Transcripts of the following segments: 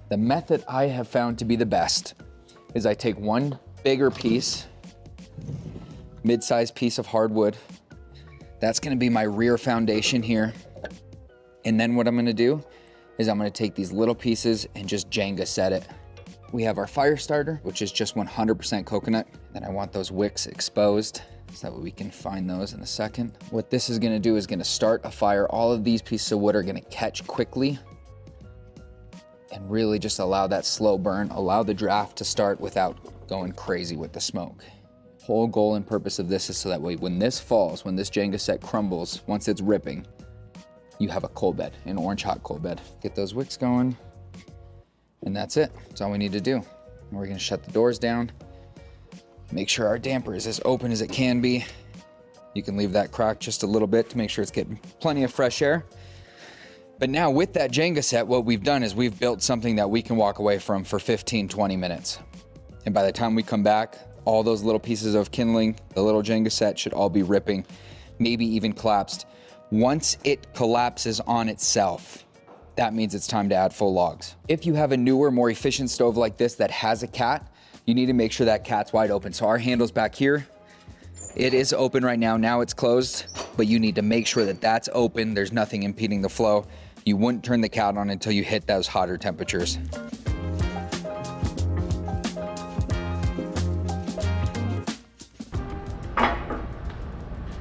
The method I have found to be the best is I take one bigger piece, mid-sized piece of hardwood. That's gonna be my rear foundation here. And then what I'm gonna do is I'm gonna take these little pieces and just Jenga set it. We have our fire starter, which is just 100% coconut. Then I want those wicks exposed so that we can find those in a second. What this is gonna do is gonna start a fire. All of these pieces of wood are gonna catch quickly and really just allow that slow burn, allow the draft to start without going crazy with the smoke. Whole goal and purpose of this is so that way when this falls, when this Jenga set crumbles, once it's ripping, you have a coal bed, an orange hot coal bed. Get those wicks going, and that's it. That's all we need to do. And we're gonna shut the doors down, make sure our damper is as open as it can be. You can leave that cracked just a little bit to make sure it's getting plenty of fresh air. But now with that Jenga set, what we've done is we've built something that we can walk away from for 15, 20 minutes. And by the time we come back, all those little pieces of kindling, the little Jenga set should all be ripping, maybe even collapsed. Once it collapses on itself, that means it's time to add full logs. If you have a newer, more efficient stove like this that has a cat, you need to make sure that cat's wide open. So our handle's back here. It is open right now. Now it's closed, but you need to make sure that that's open. There's nothing impeding the flow. You wouldn't turn the cat on until you hit those hotter temperatures.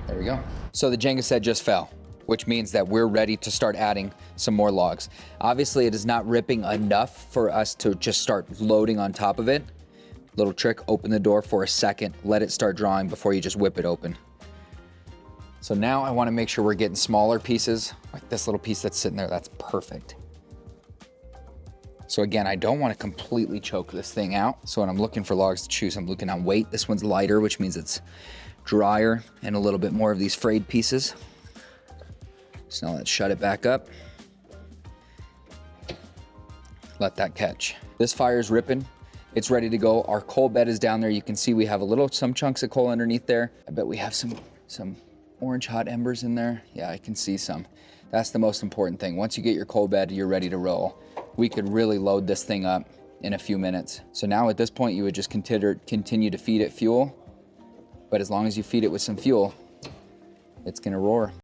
There we go. So the Jenga set just fell, which means that we're ready to start adding some more logs. Obviously, it is not ripping enough for us to just start loading on top of it. Little trick, open the door for a second, let it start drawing before you just whip it open. So now I wanna make sure we're getting smaller pieces, like this little piece that's sitting there, that's perfect. So again, I don't wanna completely choke this thing out. So when I'm looking for logs to choose, I'm looking on weight. This one's lighter, which means it's drier and a little bit more of these frayed pieces. So now let's shut it back up. Let that catch. This fire's ripping. It's ready to go. Our coal bed is down there. You can see we have some chunks of coal underneath there. I bet we have some orange hot embers in there. Yeah, I can see some. That's the most important thing. Once you get your coal bed, you're ready to roll. We could really load this thing up in a few minutes. So now at this point, you would just continue to feed it fuel. But as long as you feed it with some fuel, it's gonna roar.